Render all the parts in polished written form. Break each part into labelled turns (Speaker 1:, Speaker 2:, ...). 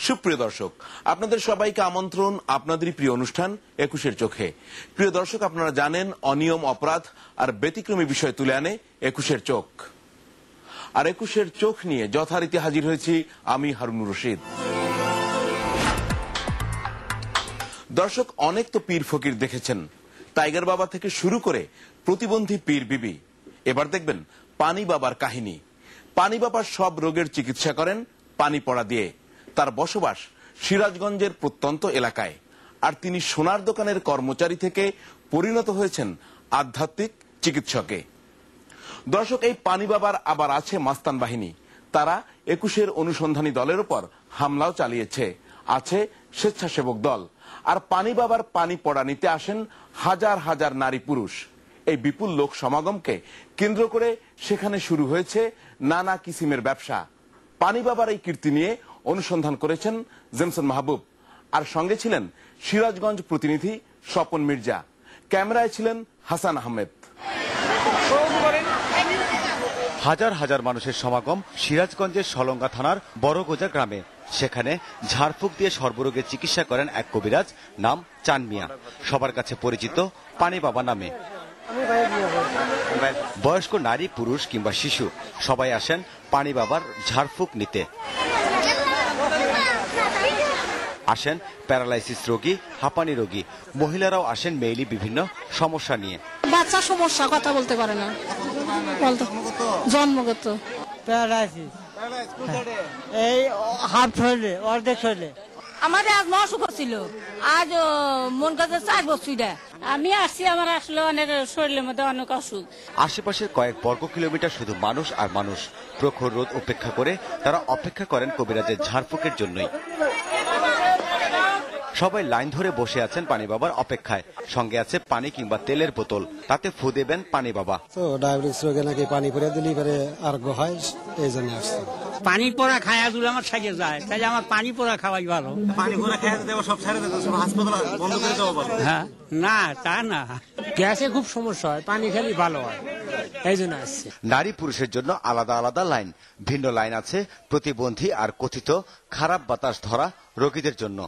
Speaker 1: সুপ্রিয় দর্শক, আপনাদের সবাইকে আমন্ত্রণ আপনাদের প্রিয় অনুষ্ঠান ২১-এর চোখে। প্রিয় দর্শক, আপনারা জানেন অনিয়ম, অপরাধ আর ব্যতিক্রমী বিষয় তুলে আনে ২১-এর চোখ। আর ২১-এর চোখ নিয়ে যথারীতি হাজির হয়েছি আমি হারুনুর রশিদ। দর্শক, অনেক তো পীর ফকির দেখেছেন, টাইগার বাবা থেকে শুরু করে প্রতিবন্ধী পীর বিবি। এবার দেখবেন পানি বাবার কাহিনী। পানি বাবা সব রোগের চিকিৎসা করেন পানি পড়া দিয়ে। তার বসবাস সিরাজগঞ্জের প্রত্যন্ত এলাকায়, আর তিনি সোনার দোকানের কর্মচারী থেকে পরিণত হয়েছেন আধ্যাত্মিক চিকিৎসকে। দর্শক, এই পানি বাবার আবার আছে মাস্তান বাহিনী। তারা ২১-এর অনুসন্ধানী দলের উপর হামলাও চালিয়েছে। আছে স্বেচ্ছাসেবক দল। আর পানি বাবার পানি পড়া নিতে আসেন হাজার হাজার নারী পুরুষ। এই বিপুল লোক সমাগমকে কেন্দ্র করে সেখানে শুরু হয়েছে নানা কিসিমের ব্যবসা। পানি বাবার এই কীর্তি নিয়ে অনুসন্ধান করেছেন জেমসন মাহবুব, আর সঙ্গে ছিলেন সিরাজগঞ্জ প্রতিনিধি স্বপন মির্জা। ক্যামেরায় ছিলেন হাসান আহমেদ।
Speaker 2: হাজার হাজার মানুষের সমাগম সিরাজগঞ্জের সলঙ্গা থানার বড়গোজা গ্রামে। সেখানে ঝাড়ফুঁক দিয়ে সর্বরোগের চিকিৎসা করেন এক কবিরাজ, নাম চান মিয়া, সবার কাছে পরিচিত পানি বাবা নামে। বয়স্ক নারী, পুরুষ কিংবা শিশু সবাই আসেন পানি বাবার ঝাড়ফুঁক নিতে। আসেন প্যারালাইসিস রোগী, হাঁপানি রোগী, মহিলারাও আসেন মেইলি বিভিন্ন সমস্যা নিয়ে।
Speaker 3: বাচ্চা সমস্যা, কথা বলতে পারে না, জন্মগত
Speaker 4: প্যারালাইসিস, এই হাফ শরীরে, অর্ধেক শরীরে।
Speaker 3: আমাদের আজ ৯ অসুখ ছিল, আজ মন কাছে ৪ বছর। আমি আসছি, আমার আসলে অনেক শরীরের মধ্যে অনেক অসুখ।
Speaker 2: আশেপাশের কয়েক বর্গ কিলোমিটার শুধু মানুষ আর মানুষ। প্রখর রোদ উপেক্ষা করে তারা অপেক্ষা করেন কবিরাজের ঝাড়ফুঁকের জন্যই। সবাই লাইন ধরে বসে আছেন পানি বাবার অপেক্ষায়। সঙ্গে আছে পানি কিংবা তেলের বোতল, তাতে ফু দেবেন পানি বাবা।
Speaker 5: তো ডায়াবেটিস রোগে নাকি পানি পরে দিলেই পরে আরোগ্য হয়, এই জন্য আসছে।
Speaker 4: পানি পোড়া খায়া দিলে আমার সাইকে যায়, তাই আমার পানি পোড়া খাওয়াই ভালো।
Speaker 6: পানি পোড়া খাইয়া দেবো, সব ছেড়ে দেবো, সব হাসপাতাল বন্ধ করে দেবো।
Speaker 4: হ্যাঁ, না তা না, গ্যাসে খুব সমস্যা হয়, পানি খেলে ভালো হয়, এই জন্য আসছে।
Speaker 2: নারী পুরুষের জন্য আলাদা আলাদা লাইন। ভিন্ন লাইন আছে প্রতিবন্ধী আর কথিত খারাপ বাতাস ধরা রোগীদের জন্য।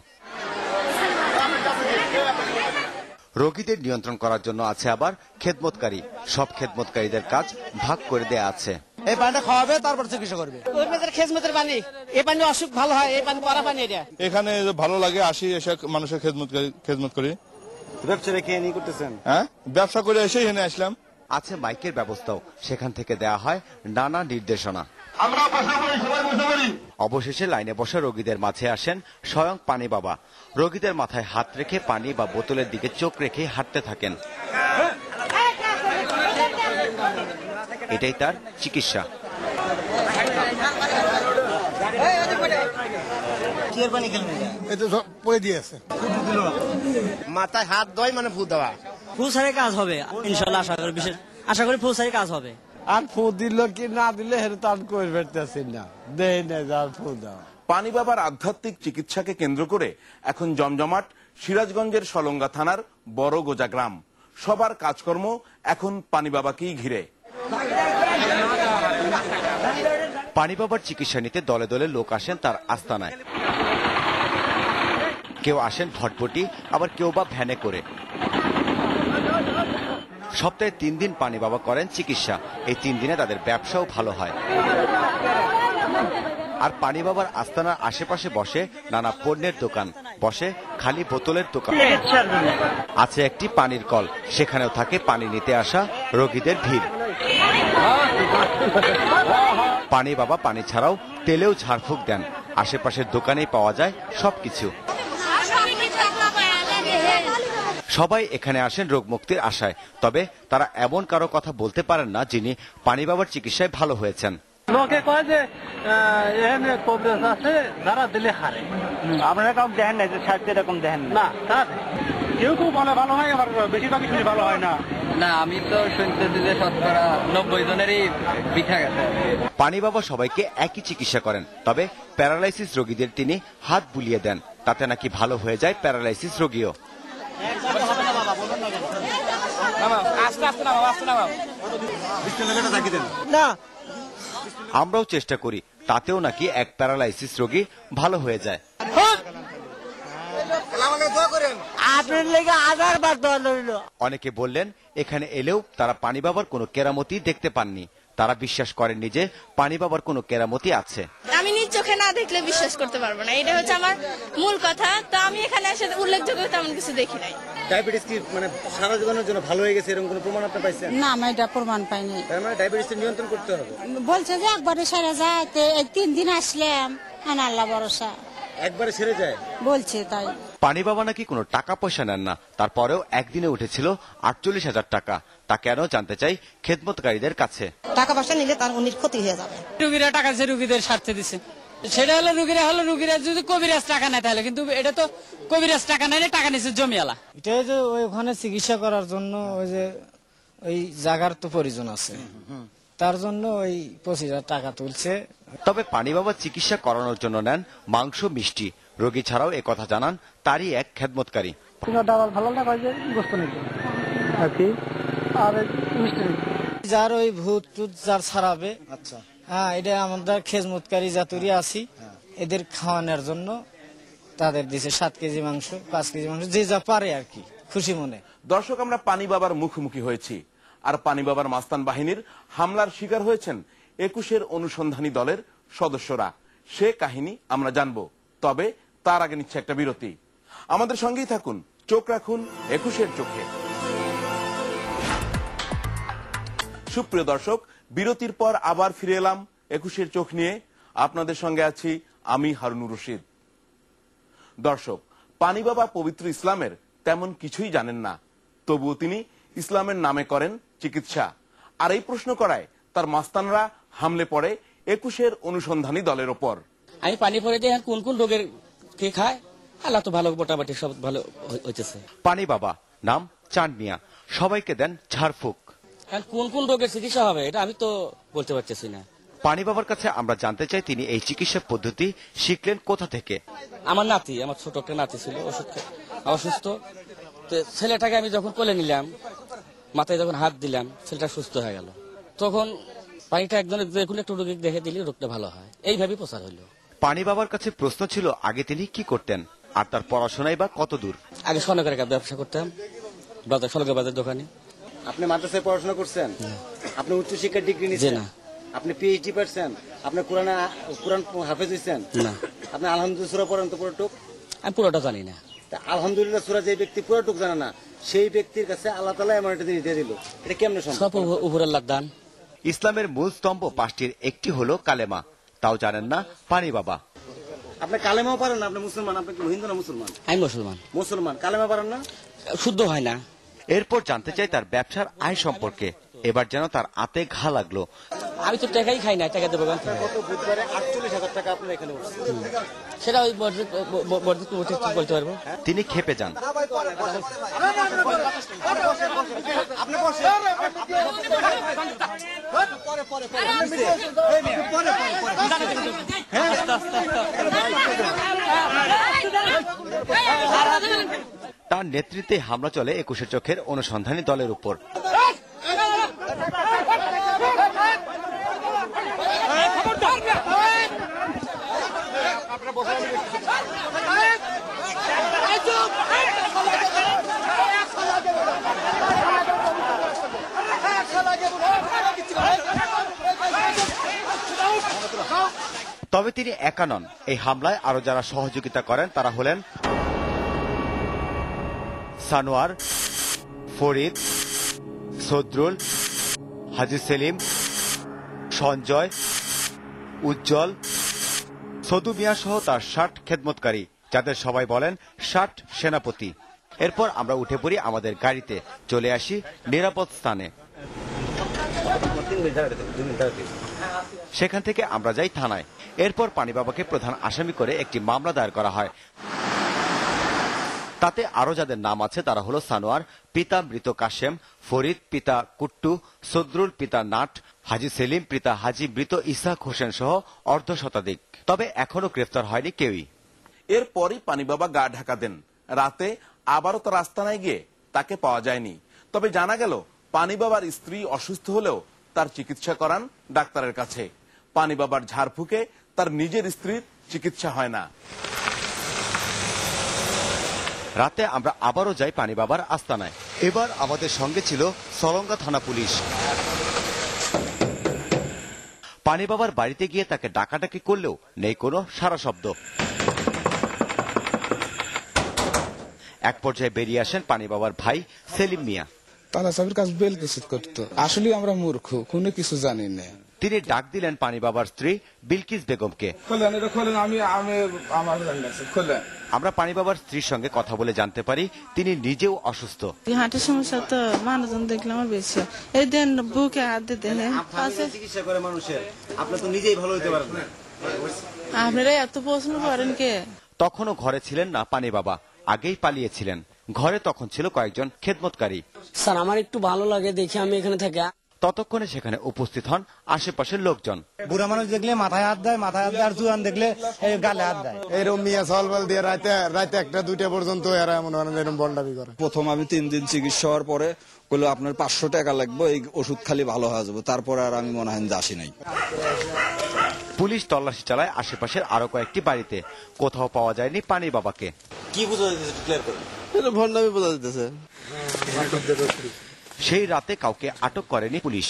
Speaker 2: রোগীদের নিয়ন্ত্রণ করার জন্য আছে আবার খেদমতকারী। সব খেদমতকারীদের কাজ ভাগ করে দেয়া আছে।
Speaker 6: এই পানিটা খাওয়াবে, তারপর চিকিৎসা করবে।
Speaker 4: খেদমতের পানি, এই পানি অসুখ ভালো হয়, এই পানি পরা পানি। এটা
Speaker 7: এখানে ভালো লাগে, আসি এসে মানুষের খেদমত করি।
Speaker 6: ব্যবসা রেখে নিয়ে করতেছেন?
Speaker 7: হ্যাঁ, ব্যবসা করে এসে এখানে আসলাম।
Speaker 2: আছে মাইকের ব্যবস্থাও, সেখান থেকে দেয়া হয় নানা নির্দেশনা। অবশেষে লাইনে বসা রোগীদের মাঝে আসেন স্বয়ং পানি বাবা। রোগীদের মাথায় হাত রেখে পানি বা বোতলের দিকে চোখ রেখে হাঁটতে থাকেন। এটাই তার চিকিৎসা।
Speaker 6: মাথায় হাত দেয় মানে ফু দেওয়া।
Speaker 4: ফু সারে কাজ হবে ইনশাল্লাহ, আশা করি ফু সারে কাজ হবে।
Speaker 5: আর ফু দিল কি না দিলে হেরে তো আমি কই বেরতেছি না, দেই না যার ফু দাও।
Speaker 1: পানি বাবার আধ্যাত্মিক চিকিৎসাকে কেন্দ্র করে এখন জমজমাট সিরাজগঞ্জের সলঙ্গা থানার বড়গোজা গ্রাম। সবার কাজকর্ম এখন পানি বাবাকেই ঘিরে।
Speaker 2: পানি বাবার চিকিৎসা নিতে দলে দলে লোক আসেন তার আস্তানায়। কেউ আসেন ভটভটি, আবার কেউ বা ভ্যানে করে। সপ্তাহে ৩ দিন পানি বাবা করেন চিকিৎসা। এই ৩ দিনে তাদের ব্যবসাও ভালো হয়। আর পানি বাবার আস্তানার আশেপাশে বসে নানা পণ্যের দোকান, বসে খালি বোতলের দোকান। আছে একটি পানির কল, সেখানেও থাকে পানি নিতে আসা রোগীদের ভিড়। পানি বাবা পানি ছাড়াও তেলেও ঝাড়ফুঁক দেন। আশেপাশের দোকানেই পাওয়া যায় সবকিছু। সবাই এখানে আসেন রোগ মুক্তির আশায়। তবে তারা এমন কারো কথা বলতে পারেন না যিনি পানি বাবার চিকিৎসায় ভালো হয়েছেন।
Speaker 4: লোকে কয় যে এখানে কবিরাজ আছে যারা দিলে হারে। আপনারা কাউকে দেখেন না যে সাহায্য এরকম দেখেন না? কেউ কেউ বলে ভালো হয়, আবার বেশিরভাগই শুনে ভালো হয় না।
Speaker 8: না, আমি তো শুনতেছি যে শতকরা ৯০ জনেরই পিঠা গেছে।
Speaker 2: পানি বাবা সবাইকে একই চিকিৎসা করেন, তবে প্যারালাইসিস রোগীদের তিনি হাত বুলিয়ে দেন। তাতে নাকি ভালো হয়ে যায় প্যারালাইসিস রোগীও। আমরাও চেষ্টা করি, তাতেও নাকি এক প্যারালাইসিস রোগী ভালো হয়ে যায়।
Speaker 5: আপনার লেগে 1000 বার দোয়া রইল।
Speaker 2: অনেকে বললেন এখানে এলেও তারা পানি বাবার কোনো কেরামতি দেখতে পাননি। তারা বিশ্বাস করেননি যে পানি বাবার কোনো কেরামতি আছে।
Speaker 9: আমি নিজ চোখে না দেখলে বিশ্বাস করতে পারবো না, এটা হচ্ছে আমার মূল কথা। তো আমি এখানে এসে উল্লেখযোগ্য তেমন কিছু দেখি নাই।
Speaker 6: ডায়াবেটিস কি মানে সারা জীবনের জন্য ভালো হয়ে গেছে এরকম কোনো প্রমাণ আপনি পাইছেন?
Speaker 3: না, আমি এটা প্রমাণ পাইনি।
Speaker 6: তার মানে ডায়াবেটিস নিয়ন্ত্রণ করতে হবে।
Speaker 3: বলছে যে একবারে সেরে যায়, 3 দিন আসলাম, আল্লাহ ভরসা
Speaker 6: একবারে ছেড়ে যায়
Speaker 3: বলছে তাই।
Speaker 2: পানি বাবা নাকি কোনো টাকা পয়সা নেন না, তারপরেও একদিনে উঠেছিল 48,000 টাকা। তা কেন জানতে চাই খেদমতকারীদের কাছে।
Speaker 9: টাকা পয়সা নিলে তার উনির ক্ষতি হয়ে যাবে।
Speaker 4: রুগীরা টাকা যে রুগীদের স্বার্থে দিচ্ছে, সেটা হলো রুগীরা যদি কবিরাজ টাকা নেয় তাহলে, কিন্তু এটা তো কবিরাজ টাকা নেয়, টাকা নিচ্ছে জমিওয়ালা।
Speaker 5: এটা যে ওখানে চিকিৎসা করার জন্য ওই যে ওই জায়গার তো প্রয়োজন আছে, তার জন্য ওই 25,000 টাকা তুলছে।
Speaker 2: তবে পানি বাবা চিকিৎসা করানোর জন্য নেন মাংস, মিষ্টি। রোগী ছাড়াও একথা জানান তারই এক খেদমতকারী।
Speaker 5: যার ওই ভূত টুত যার ছাড়াবে, আচ্ছা হ্যাঁ, এটা আমাদের খেদমতকারী জাতুরি আছি, এদের খাওয়ানোর জন্য তাদের দিছে 7 কেজি মাংস, 5 কেজি মাংস, যে যা পারে আর কি, খুশি মনে।
Speaker 1: দর্শক, আমরা পানি বাবার মুখোমুখি হয়েছি, আর পানি বাবার মাস্তান বাহিনীর হামলার শিকার হয়েছেন 21-এর অনুসন্ধানী দলের সদস্যরা। সে কাহিনী আমরা জানবো, তবে তার আগে নিচ্ছে একটা বিরতি। আমাদের সঙ্গেই থাকুন, চোখ রাখুন 21-এর চোখে। সুপ্রিয় দর্শক, বিরতির পর আবার ফিরে এলাম 21-এর চোখ নিয়ে। আপনাদের সঙ্গে আছি আমি হারুনুর রশিদ। দর্শক, পানি বাবা পবিত্র ইসলামের তেমন কিছুই জানেন না, তবুও তিনি ইসলামের নামে করেন চিকিৎসা। আর এই প্রশ্ন করায় তার মাস্তানরা হামলে পড়ে 21-এর অনুসন্ধানী দলের ওপর।
Speaker 4: আমি পানি পরে দিয়ে কোন কোন রোগের কে খায়, আল্লাহ তো ভালো, মোটামুটি সব ভালো হইতেছে।
Speaker 2: পানি বাবা নাম চান মিয়া, সবাইকে দেন ঝাড়ফুঁক।
Speaker 4: কোন কোন রোগের চিকিৎসা হবে এটা আমি তো বলতে পারতেছি না।
Speaker 2: পানি বাবার কাছে আমরা জানতে চাই তিনি এই চিকিৎসা পদ্ধতি শিখলেন কোথা থেকে।
Speaker 4: আমার ছোট একটা নাতি ছিল, অসুস্থ। ছেলেটাকে আমি যখন কোলে নিলাম, মাথায় যখন হাত দিলাম, ছেলেটা সুস্থ হয়ে গেল। তখন পানিটা একজনের যে কোনো একটু রোগী দেখে দিলে রোগটা ভালো হয়, এইভাবে প্রচার হইলো।
Speaker 2: পানি বাবার কাছে প্রশ্ন ছিল আগে তিনি কি করতেন, আর তার পড়াশোনাই বা কত দূর।
Speaker 4: আগে স্বর্ণকারের ব্যবসা করতাম, স্বর্ণকার বাজার দোকানে।
Speaker 6: আপনি মাদ্রাসায় পড়াশোনা করছেন? আপনি উচ্চশিক্ষার ডিগ্রি নিয়েছেন?
Speaker 4: না।
Speaker 6: আপনি পিএইচডি পাচ্ছেন? আপনি কোরআন হাফেজ হয়েছেন?
Speaker 4: না।
Speaker 6: আপনি আলহামদুলিল্লাহ সূরা পড়েন তো পুরো টুক?
Speaker 4: আমি পুরোটা জানি না।
Speaker 6: আলহামদুলিল্লাহ সূরা যে ব্যক্তি পুরো টুক জানে না, সেই ব্যক্তির কাছে আল্লাহ তাআলা এমন একটা জিনিস দিয়ে দিল, এটা কেমনে সম্ভব?
Speaker 4: সব উপরে আল্লাহর দান।
Speaker 2: ইসলামের মূল স্তম্ভ 5টির একটি হলো কালেমা, তাও জানেন না পানি বাবা।
Speaker 6: আপনি কালেমাও পারেন না? আপনি মুসলমান? আপনি কি হিন্দু না মুসলমান?
Speaker 4: আমি মুসলমান।
Speaker 6: মুসলমান, কালেমা পারেন না?
Speaker 4: শুদ্ধ হয় না।
Speaker 2: এরপর জানতে চাই তার ব্যবসার আয় সম্পর্কে। এবার যেন তার আতে ঘা লাগলো।
Speaker 4: আমি তো টাকাই খাই না, টাকা দেবো।
Speaker 6: গত বুধবারে 48,000 টাকা আপনার এখানে উঠছে।
Speaker 4: সেটা ওই বলতে পারবো।
Speaker 2: তিনি খেপে যান। তার নেতৃত্বে হামলা চলে 21-এর চোখের অনুসন্ধানী দলের উপর। তবে তিনি একা নন, এই হামলায় আরো যারা সহযোগিতা করেন তারা হলেন সানোয়ার, ফরিদ, সদরুল, হাজি সেলিম, সঞ্জয়, উজ্জ্বল, সদু মিয়া সহ তার 60 খেদমতকারী, যাদের সবাই বলেন 60 সেনাপতি। এরপর আমরা উঠে পড়ি আমাদের গাড়িতে, চলে আসি নিরাপদ স্থানে। সেখান থেকে আমরা যাই থানায়। এরপর পানি বাবাকে প্রধান আসামি করে একটি মামলা দায়ের করা হয়। তাতে আরো যাদের নাম আছে তারা হলো সানোয়ার, পিতা মৃত কাশেম, ফরিদ পিতা কুট্টু, সদরুল পিতা নাট, হাজি সেলিম পিতা হাজি মৃত ইসাক হোসেন সহ অর্ধশতাধিক। তবে এখনো গ্রেফতার হয়নি কেউই।
Speaker 1: এরপরই পানি বাবা গা ঢাকা দেন। রাতে আবারও তার আস্তানায় গিয়ে তাকে পাওয়া যায়নি। তবে জানা গেল পানি বাবার স্ত্রী অসুস্থ হলেও তার চিকিৎসা করান ডাক্তারের কাছে। পানি বাবার ঝাড়ফুঁকে তার নিজের স্ত্রীর চিকিৎসা হয় না।
Speaker 2: রাতে আমরা আবারও যাই পানি বাবার আস্তানায়। এবার আমাদের সঙ্গে ছিল সলঙ্গা থানা পুলিশ। পানি বাবার বাড়িতে গিয়ে তাকে ডাকাডাকি করলেও নেই কোনো সাড়া শব্দ। এক পর্যায়ে বেরিয়ে আসেন পানি বাবার ভাই সেলিম মিয়া।
Speaker 10: তালা সাহেবের কাছে বেল কিছু করতো, আসলে আমরা মূর্খ, কোনো কিছু জানি না।
Speaker 2: তিনি ডাক দিলেন পানি বাবার স্ত্রী বিলকিস বেগমকে। আমরা পানি বাবার স্ত্রীর সঙ্গে কথা বলে জানতে পারি তিনি নিজেও অসুস্থ।
Speaker 11: হার্টের সমস্যা তো মানুষজন দেখলে আমার বেশি এই দেন বুকে হাত দিতে
Speaker 6: চিকিৎসা করে মানুষের, আপনি তো নিজেই ভালো হইতে পারেন না।
Speaker 11: আপনারা এত প্রশ্ন করেন কে?
Speaker 2: তখনও ঘরে ছিলেন না পানি বাবা, আগেই পালিয়েছিলেন। ঘরে তখন ছিল কয়েকজন খেদমতকারী।
Speaker 12: স্যার আমার একটু ভালো লাগে দেখি আমি এখানে থাকি।
Speaker 2: ততক্ষণে সেখানে উপস্থিত হন আশেপাশের লোকজন।
Speaker 5: বুড়া মানুষ দেখলে মাথায় হাত দেয়, আর জুয়ান দেখলে গালে হাত দেয়।
Speaker 10: এরকম মিয়া সলবল দিয়ে রাতে 1টা 2টা পর্যন্ত এরা এমন এরকম বন্ডামি করে।
Speaker 13: প্রথম আমি 3 দিন চিকিৎসা হওয়ার পরে বললো আপনার 500 টাকা লাগবে, এই ওষুধ খালি ভালো হয়ে যাবে। তারপরে আর আমি মনে হয় আসি নাই।
Speaker 2: পুলিশ তল্লাশি চালায় আশেপাশের আরো কয়েকটি বাড়িতে, কোথাও পাওয়া যায়নি পানি বাবাকে।
Speaker 6: কি বোঝা যাচ্ছে ক্লিয়ার করে?
Speaker 13: এটা ভন্ডামি বোঝা যাচ্ছে।
Speaker 2: সেই রাতে কাউকে আটক করেনি পুলিশ।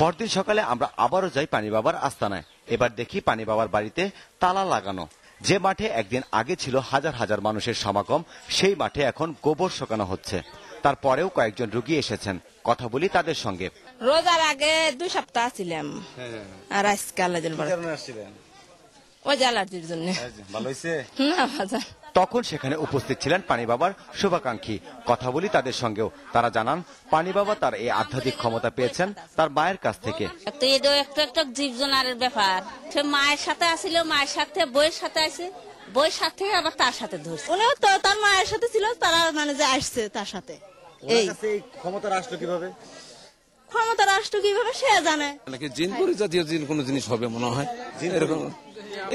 Speaker 2: পরদিন সকালে আমরা আবারও যাই পানি বাবার আস্তানায়। এবার দেখি পানি বাবার বাড়িতে তালা লাগানো। যে মাঠে একদিন আগে ছিল হাজার হাজার মানুষের সমাগম, সেই মাঠে এখন গোবর শোকানো হচ্ছে। তারপরেও কয়েকজন রোগী এসেছেন, কথা বলি তাদের সঙ্গে।
Speaker 3: রোজার আগে 2 সপ্তাহ ছিলাম, আর আজকে ওই অ্যালার্জির জন্য।
Speaker 2: ভালো হয়েছে
Speaker 3: না বাজার।
Speaker 2: তখন সেখানে উপস্থিত ছিলেন পানি বাবার শুভাকাঙ্ক্ষী, কথা বলি তাদের সঙ্গেও। তারা জানান পানি বাবা তার এই আধ্যাত্মিক ক্ষমতা পেয়েছেন তার মায়ের কাছ থেকে।
Speaker 3: তো এটা একটা জীবজনারের ব্যাপার। সে মায়ের সাথে আসিল, মায়ের সাথে বইয়ের সাথে আছে, বইয়ের সাথে আবার তার সাথে ধরছে।
Speaker 11: উনিও তো তার মায়ের সাথে ছিল, তারা মানে যে আসছে তার সাথে।
Speaker 6: এই ক্ষমতা রাষ্ট্র কিভাবে,
Speaker 11: ক্ষমতা রাষ্ট্র কিভাবে সে জানে।
Speaker 13: জিন পরিজাতীয় জিন কোন জিনিস হবে মনে হয়,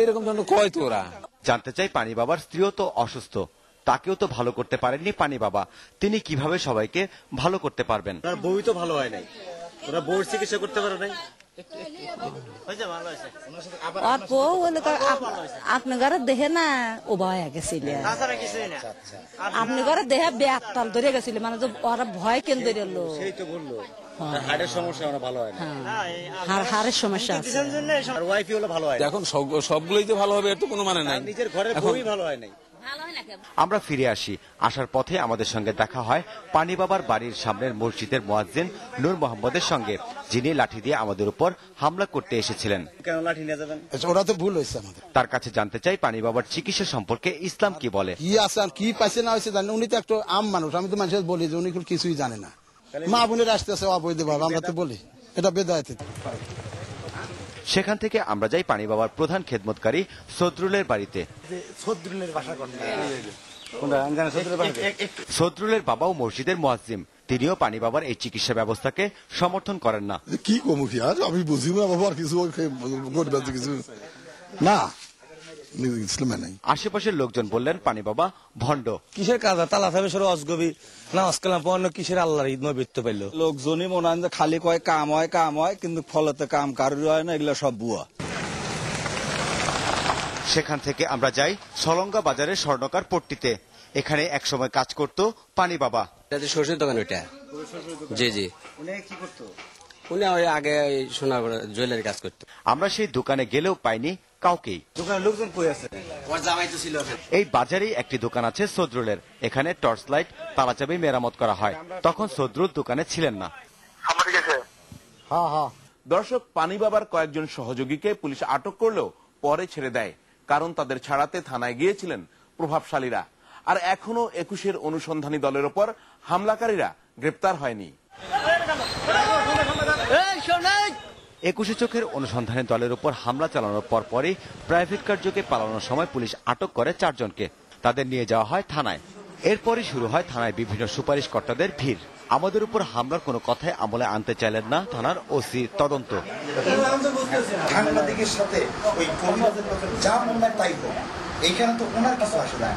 Speaker 13: এরকম ধরনের কয় তো ওরা।
Speaker 2: জানতে চাই পানি বাবার স্ত্রীও তো অসুস্থ, তাকেও তো ভালো করতে পারেননি পানি বাবা। তিনি কিভাবে সবাইকে ভালো করতে পারবেন?
Speaker 6: তার বই তো ভালো হয় নাই, ওরা বউর চিকিৎসা করতে পারে নাই।
Speaker 3: আপনি ঘরে দেখে না ও ভয় গেছিল, আপনি ঘরে দেখে ব্যাগ তাল ধরে গেছিল, মানে ওরা ভয় কেন ধরে এলো।
Speaker 6: সেই তো বললো হাড়ের সমস্যা ওরা ভালো হয় না,
Speaker 3: হাড়ের সমস্যা আছে।
Speaker 6: আর ওয়াইফি হলো ভালো হয়।
Speaker 13: এখন সবগুলোই যে ভালো হবে এর তো কোনো মানে নাই।
Speaker 6: নিজের ঘরের বই ভালো হয় নাই।
Speaker 2: আমরা ফিরে আসি। আসার পথে আমাদের সঙ্গে দেখা হয় পানি বাবার বাড়ির সামনের মসজিদের মুয়াজ্জিন নূর মোহাম্মদের সঙ্গে, যিনি লাঠি দিয়ে আমাদের উপর হামলা করতে এসেছিলেন।
Speaker 6: কেন লাঠি নিয়ে যাবেন?
Speaker 10: ওরা তো ভুল হয়েছে আমাদের।
Speaker 2: তার কাছে জানতে চাই পানি বাবার চিকিৎসা সম্পর্কে ইসলাম কি বলে।
Speaker 10: কি আছে আর কি পাইছে না হয়েছে জানেন, উনি তো একটা আম মানুষ। আমি তো মানুষের বলি যে উনি কিছুই জানে না। মা বোনের আসতেছে অবৈধভাবে, আমরা তো বলি এটা বেদায়েত।
Speaker 2: সেখান থেকে আমরা যাই পানি বাবার প্রধান খেদমতকারী সদরুলের বাড়িতে। সদরুলের বাবাও মসজিদের মুয়াজ্জিম, তিনিও পানি বাবার এই চিকিৎসা ব্যবস্থাকে সমর্থন করেন না।
Speaker 10: কি কমু কি আর আমি বুঝি না বাবা, কিছু কিছু না।
Speaker 2: আশেপাশের লোকজন বললেন পানি বাবা ভণ্ড।
Speaker 6: কিসের কাজ? তালা সাহেব সর অজগবি নামাজ কালাম পড়ানো কিসের আল্লাহর ঈদ নৈবেদ্য পাইল।
Speaker 13: লোকজনই মনে হয় যে খালি কয় কাম হয়, কিন্তু ফলতে কাম কারোর হয় না, এগুলো সব বুয়া।
Speaker 2: সেখান থেকে আমরা যাই সলঙ্গা বাজারের স্বর্ণকার পট্টিতে। এখানে একসময় কাজ করত পানি বাবা।
Speaker 12: সরষের দোকান ওইটা। জি জি।
Speaker 6: উনি কি করতো?
Speaker 12: উনি আগে সোনা জুয়েলারি কাজ করতো।
Speaker 2: আমরা সেই দোকানে গেলেও পাইনি কাউকেই।
Speaker 6: দোকানের লোকজন কই আছে? ওর জামাই তো ছিল।
Speaker 2: এই বাজারেই একটি দোকান আছে সদরুলের। এখানে টর্চ লাইট, তালাচাবি মেরামত করা হয়। তখন সদরুল দোকানে ছিলেন না।
Speaker 1: দর্শক, পানি বাবার কয়েকজন সহযোগীকে পুলিশ আটক করলেও পরে ছেড়ে দেয়, কারণ তাদের ছাড়াতে থানায় গিয়েছিলেন প্রভাবশালীরা। আর এখনো 21-এর অনুসন্ধানী দলের ওপর হামলাকারীরা গ্রেপ্তার হয়নি।
Speaker 2: 21 চোখের অনুসন্ধানী দলের উপর হামলা চালানোর পরপরই প্রাইভেট কার যোগে পালানোর সময় পুলিশ আটক করে 4 জনকে। তাদের নিয়ে যাওয়া হয় থানায়। এরপরই শুরু হয় থানায় বিভিন্ন সুপারিশ কর্তাদের ভিড়। আমাদের উপর হামলার কোনো কথাই আমলে আনতে চাইলেন না থানার ওসি তদন্ত।
Speaker 14: সাংবাদিকের সাথে ওই যা মনে হয় তাই হোক, এইখানে তো ওনার কিছু আসে না,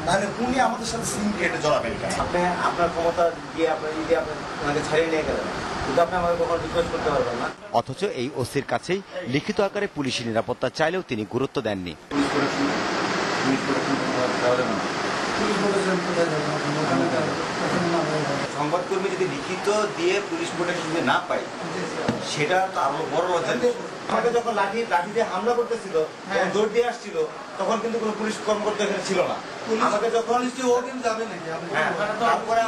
Speaker 14: তাহলে উনি আমাদের সাথে সিম কেটে জড়াবেন।
Speaker 6: আপনি আপনার ক্ষমতা দিয়ে আপনাকে ছাড়িয়ে নিয়ে গেলেন, কিন্তু আপনি আমাকে কখনো রিকোয়েস্ট করতে পারবেন না।
Speaker 2: অথচ এই ওসির কাছেই লিখিত আকারে পুলিশি নিরাপত্তা চাইলেও তিনি গুরুত্ব দেননি।
Speaker 6: সংবাদকর্মী যদি লিখিত দিয়ে পুলিশ প্রোটেকশন যদি না পায়, সেটা তো আরো বড় লজ্জা। আমাকে যখন লাঠি দিয়ে হামলা করতেছিল, দৌড় দিয়ে আসছিল, তখন কিন্তু কোনো পুলিশ কর্মকর্তা এখানে ছিল না। আমাকে যখন তারপরে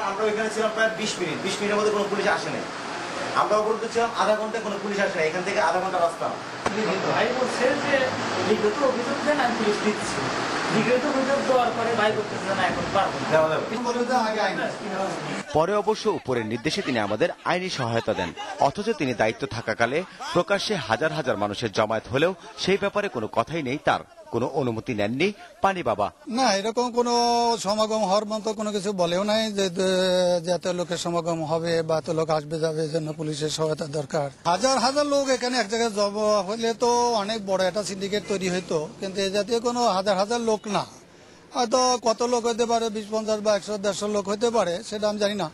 Speaker 6: আমরা এখানে ছিলাম প্রায় 20 মিনিট, 20 মিনিটের মধ্যে কোনো পুলিশ আসে নাই। আমরা অবরোধ ছিলাম আধা ঘন্টায়, কোনো পুলিশ আসে না। এখান থেকে আধা ঘন্টা রাস্তা।
Speaker 5: ভাই বলছে যে লিখিত অভিযোগ দেন, আমি পুলিশ দিচ্ছি। লিখিত অভিযোগ দেওয়ার পরে ভাই করতেছে না, এখন পারবো
Speaker 2: পরে অবশ্য উপরের নির্দেশে তিনি আমাদের আইনি সহায়তা দেন। অথচ তিনি দায়িত্ব থাকাকালে প্রকাশ্যে হাজার হাজার মানুষের জমায়েত হলেও সেই ব্যাপারে কোনো কথাই নেই তার। কোনো অনুমতি নেননি পানি বাবা।
Speaker 10: না, এরকম কোনো সমাগম হওয়ার মতো কোনো কিছু বলেও নাই যে এত লোকের সমাগম হবে বা এত লোক আসবে যাবে, এই জন্য পুলিশের সহায়তা দরকার। হাজার হাজার লোক এখানে এক জায়গায় জমা হলে তো অনেক বড় একটা সিন্ডিকেট তৈরি হইতো, কিন্তু এ জাতীয় কোনো হাজার হাজার লোক না। হয়তো কত লোক হইতে পারে, 20-50 বা 100-150 লোক হইতে পারে, সেটা আমি জানি না।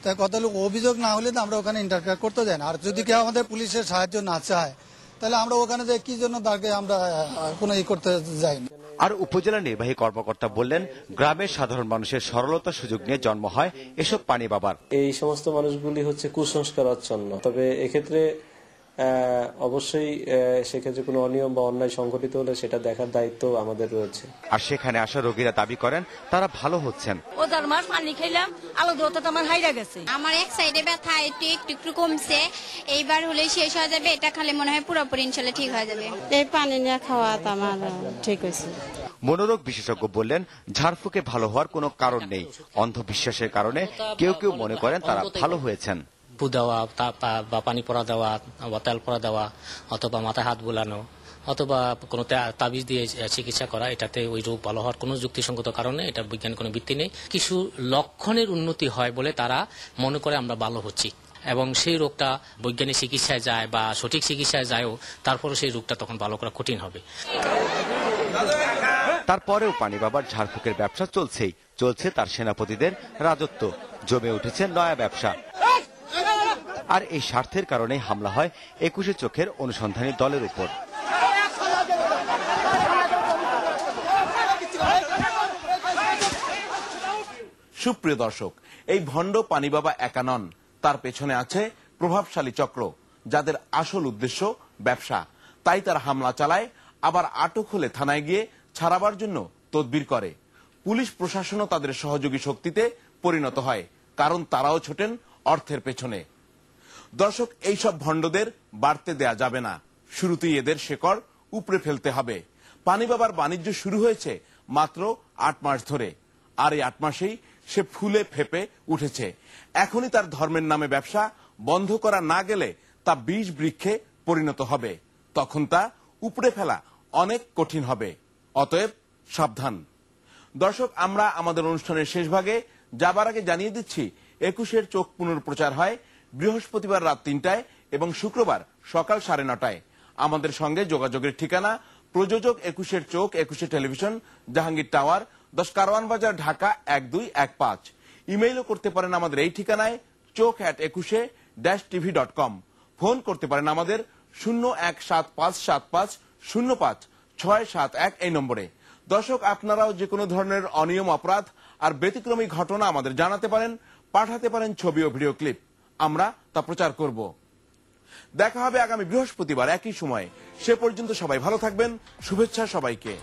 Speaker 10: তাই কত লোক অভিযোগ না হলে তো আমরা ওখানে ইন্টারফেয়ার করতে যাই না। আর যদি কেউ আমাদের পুলিশের সাহায্য না চায়, তাহলে আমরা ওখানে যে কি জন্য তাকে আমরা কোনো করতে যাই না।
Speaker 2: আর উপজেলা নির্বাহী কর্মকর্তা বললেন, গ্রামের সাধারণ মানুষের সরলতা সুযোগ নিয়ে জন্ম হয় এসব পানি বাবার।
Speaker 15: এই সমস্ত মানুষগুলি হচ্ছে কুসংস্কার আচ্ছন্ন। তবে এক্ষেত্রে অবশ্যই সেক্ষেত্রে কোনো অনিয়ম বা অন্যায় সংঘটিত হলে সেটা দেখার দায়িত্ব আমাদের রয়েছে।
Speaker 2: আর সেখানে আসা রোগীরা দাবি করেন তারা ভালো হচ্ছেন।
Speaker 3: ওদের মাস পানি খেলাম, আলো দোতা তো আমার হাইরা গেছে।
Speaker 9: আমার এক সাইডে ব্যথা একটু কমছে, এইবার হলে শেষ হয়ে যাবে। এটা খেলে মনে হয় পুরোপুরি ইনশাল্লাহ ঠিক হয়ে যাবে।
Speaker 11: এই পানি নিয়ে খাওয়া আমার ঠিক হয়েছে।
Speaker 2: মনোরোগ বিশেষজ্ঞ বললেন, ঝাড়ফুঁকে ভালো হওয়ার কোনো কারণ নেই। অন্ধবিশ্বাসের কারণে কেউ কেউ মনে করেন তারা ভালো হয়েছেন।
Speaker 16: পু দেওয়া বা পানি পরা দেওয়া বা তেল পরা দেওয়া অথবা মাথায় হাত বুলানো অথবা কোনো তাবিজ দিয়ে চিকিৎসা করা, এটাতে ওই রোগ ভালো হওয়ার কোনো যুক্তিসঙ্গত কারণে এটা বিজ্ঞানের কোনো ভিত্তি নেই। কিছু লক্ষণের উন্নতি হয় বলে তারা মনে করে আমরা ভালো হচ্ছি, এবং সেই রোগটা বৈজ্ঞানিক চিকিৎসায় যায় বা সঠিক চিকিৎসায় যায়ও, তারপরে সেই রোগটা তখন ভালো করা কঠিন হবে।
Speaker 2: তারপরেও পানি বাবার ঝাড়ফুঁকের ব্যবসা চলছে তার সেনাপতিদের রাজত্ব। জমে উঠেছে নয়া ব্যবসা। আর এই স্বার্থের কারণে হামলা হয় 21 চোখের অনুসন্ধানী দলের উপর।
Speaker 1: সুপ্রিয় দর্শক, এই ভণ্ড পানি বাবা একা নন, তার পেছনে আছে প্রভাবশালী চক্র, যাদের আসল উদ্দেশ্য ব্যবসা। তাই তারা হামলা চালায়, আবার আটক হলে থানায় গিয়ে ছাড়াবার জন্য তদবির করে। পুলিশ প্রশাসনও তাদের সহযোগী শক্তিতে পরিণত হয়, কারণ তারাও ছোটেন অর্থের পেছনে। দর্শক, এইসব ভণ্ডদের বাড়তে দেয়া যাবে না। শুরুতেই এদের শেকড় উপড়ে ফেলতে হবে। পানি বাবার বাণিজ্য শুরু হয়েছে মাত্র 8 মাস ধরে, আর এই 8 মাসেই সে ফুলে ফেপে উঠেছে। এখনই তার ধর্মের নামে ব্যবসা বন্ধ করা না গেলে তা বীজ বৃক্ষে পরিণত হবে। তখন তা উপড়ে ফেলা অনেক কঠিন হবে। অতএব সাবধান। দর্শক, আমরা আমাদের অনুষ্ঠানের শেষ ভাগে যাবার আগে জানিয়ে দিচ্ছি, 21-এর চোখ পুনঃপ্রচার হয় বৃহস্পতিবার রাত 3টায় এবং শুক্রবার সকাল 9:30টায়। আমাদের সঙ্গে যোগাযোগের ঠিকানা প্রযোজক 21-এর চোখ, 21 টেলিভিশন, জাহাঙ্গীর টাওয়ার, 10 কারওয়ান বাজার, ঢাকা 1215। ইমেইলও করতে পারেন আমাদের এই ঠিকানায় chok@21e-tv.com। ফোন করতে পারেন আমাদের 01757505 এই নম্বরে। দর্শক, আপনারাও যে কোনো ধরনের অনিয়ম, অপরাধ আর ব্যতিক্রমী ঘটনা আমাদের জানাতে পারেন, পাঠাতে পারেন ছবি ও ভিডিও ক্লিপ, আমরা তা প্রচার করব। দেখা হবে আগামী বৃহস্পতিবার একই সময়ে। সে পর্যন্ত সবাই ভালো থাকবেন। শুভেচ্ছা সবাইকে।